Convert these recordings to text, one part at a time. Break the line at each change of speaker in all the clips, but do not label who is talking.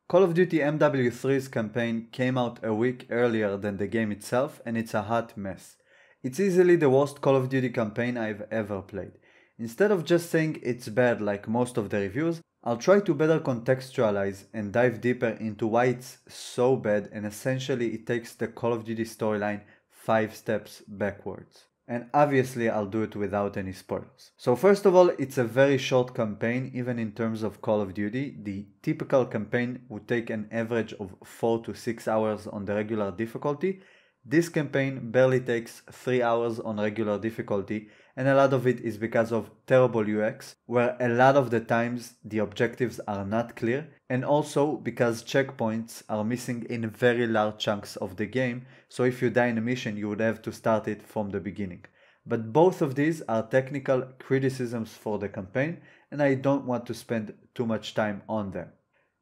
Call of Duty MW3's campaign came out a week earlier than the game itself, and it's a hot mess. It's easily the worst Call of Duty campaign I've ever played. Instead of just saying it's bad like most of the reviews, I'll try to better contextualize and dive deeper into why it's so bad, and essentially it takes the Call of Duty storyline 5 steps backwards. And obviously I'll do it without any spoilers. So first of all, it's a very short campaign even in terms of Call of Duty. The typical campaign would take an average of 4 to 6 hours on the regular difficulty. This campaign barely takes 3 hours on regular difficulty, and a lot of it is because of terrible UX, where a lot of the times the objectives are not clear, and also because checkpoints are missing in very large chunks of the game, so if you die in a mission you would have to start it from the beginning. But both of these are technical criticisms for the campaign, and I don't want to spend too much time on them.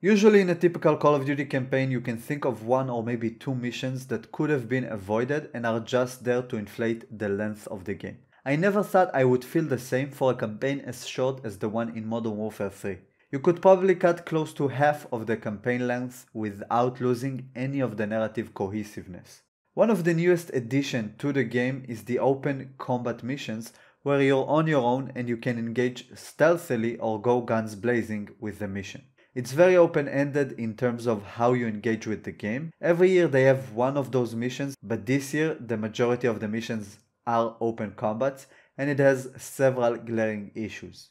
Usually in a typical Call of Duty campaign you can think of 1 or maybe 2 missions that could have been avoided and are just there to inflate the length of the game. I never thought I would feel the same for a campaign as short as the one in Modern Warfare 3. You could probably cut close to half of the campaign length without losing any of the narrative cohesiveness. One of the newest additions to the game is the open combat missions, where you're on your own and you can engage stealthily or go guns blazing with the mission. It's very open-ended in terms of how you engage with the game. Every year they have one of those missions, but this year the majority of the missions are open combats, and it has several glaring issues.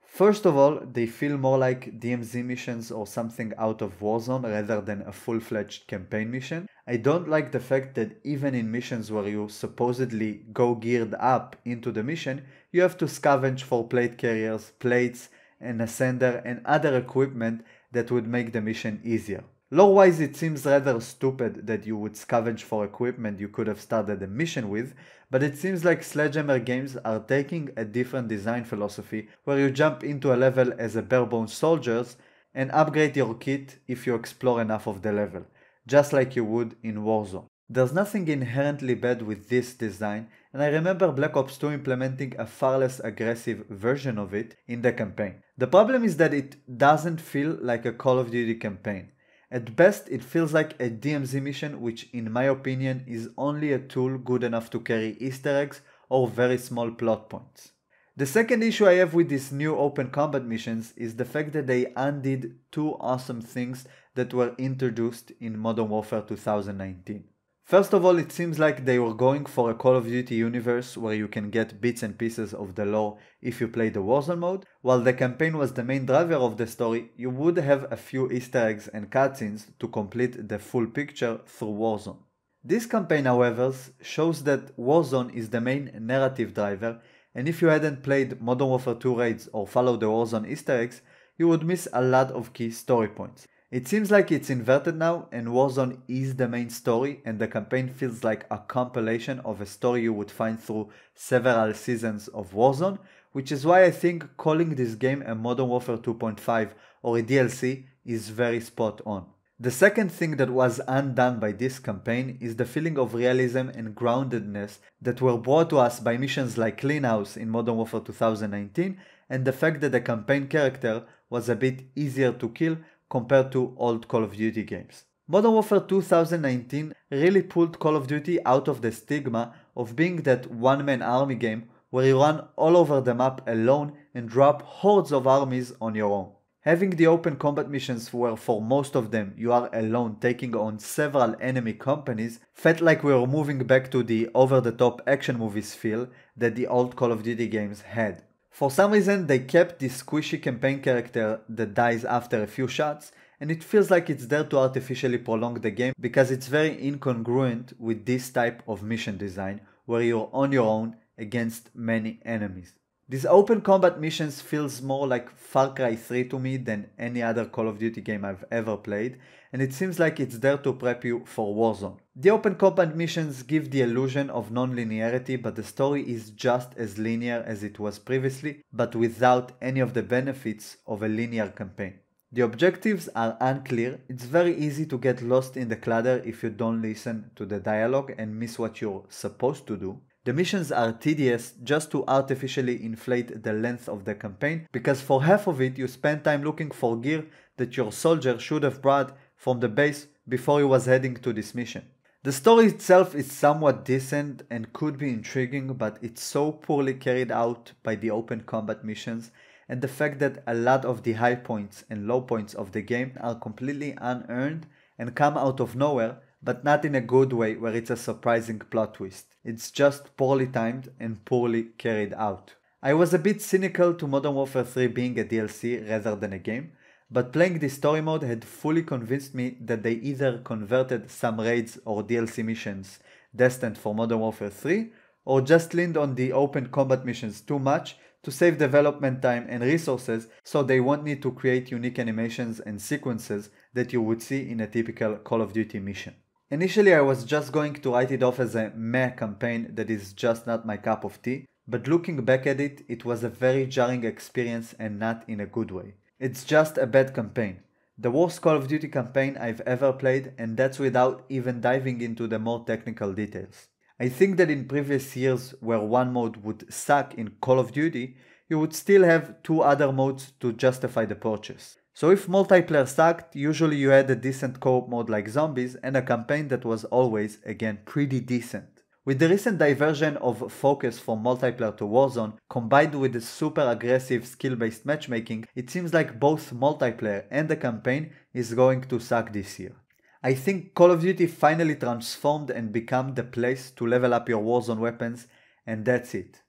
First of all, they feel more like DMZ missions or something out of Warzone rather than a full-fledged campaign mission. I don't like the fact that even in missions where you supposedly go geared up into the mission, you have to scavenge for plate carriers, plates, an ascender and other equipment that would make the mission easier. Lore-wise, it seems rather stupid that you would scavenge for equipment you could have started a mission with, but it seems like Sledgehammer Games are taking a different design philosophy where you jump into a level as a bare-bones soldiers and upgrade your kit if you explore enough of the level, just like you would in Warzone. There's nothing inherently bad with this design, and I remember Black Ops 2 implementing a far less aggressive version of it in the campaign. The problem is that it doesn't feel like a Call of Duty campaign. At best, it feels like a DMZ mission, which in my opinion is only a tool good enough to carry Easter eggs or very small plot points. The second issue I have with these new open combat missions is the fact that they undid 2 awesome things that were introduced in Modern Warfare 2019. First of all, it seems like they were going for a Call of Duty universe where you can get bits and pieces of the lore if you play the Warzone mode. While the campaign was the main driver of the story, you would have a few Easter eggs and cutscenes to complete the full picture through Warzone. This campaign, however, shows that Warzone is the main narrative driver, and if you hadn't played Modern Warfare 2 raids or followed the Warzone Easter eggs, you would miss a lot of key story points. It seems like it's inverted now, and Warzone is the main story, and the campaign feels like a compilation of a story you would find through several seasons of Warzone, which is why I think calling this game a Modern Warfare 2.5 or a DLC is very spot on. The second thing that was undone by this campaign is the feeling of realism and groundedness that were brought to us by missions like Clean House in Modern Warfare 2019, and the fact that the campaign character was a bit easier to kill compared to old Call of Duty games. Modern Warfare 2019 really pulled Call of Duty out of the stigma of being that one-man army game where you run all over the map alone and drop hordes of armies on your own. Having the open combat missions where for most of them you are alone taking on several enemy companies felt like we were moving back to the over-the-top action movies feel that the old Call of Duty games had. For some reason they kept this squishy campaign character that dies after a few shots, and it feels like it's there to artificially prolong the game because it's very incongruent with this type of mission design where you're on your own against many enemies. These open combat missions feels more like Far Cry 3 to me than any other Call of Duty game I've ever played, and it seems like it's there to prep you for Warzone. The open combat missions give the illusion of non-linearity, but the story is just as linear as it was previously, but without any of the benefits of a linear campaign. The objectives are unclear, it's very easy to get lost in the clutter if you don't listen to the dialogue and miss what you're supposed to do. The missions are tedious just to artificially inflate the length of the campaign, because for half of it you spend time looking for gear that your soldier should have brought from the base before he was heading to this mission. The story itself is somewhat decent and could be intriguing, but it's so poorly carried out by the open combat missions and the fact that a lot of the high points and low points of the game are completely unearned and come out of nowhere, but not in a good way where it's a surprising plot twist. It's just poorly timed and poorly carried out. I was a bit cynical to Modern Warfare 3 being a DLC rather than a game, but playing the story mode had fully convinced me that they either converted some raids or DLC missions destined for Modern Warfare 3, or just leaned on the open combat missions too much to save development time and resources so they won't need to create unique animations and sequences that you would see in a typical Call of Duty mission. Initially I was just going to write it off as a meh campaign that is just not my cup of tea, but looking back at it, it was a very jarring experience and not in a good way. It's just a bad campaign. The worst Call of Duty campaign I've ever played, and that's without even diving into the more technical details. I think that in previous years where one mode would suck in Call of Duty, you would still have two other modes to justify the purchase. So if multiplayer sucked, usually you had a decent co-op mode like zombies and a campaign that was always, again, pretty decent. With the recent diversion of focus from multiplayer to Warzone, combined with the super aggressive skill-based matchmaking, it seems like both multiplayer and the campaign is going to suck this year. I think Call of Duty finally transformed and became the place to level up your Warzone weapons, and that's it.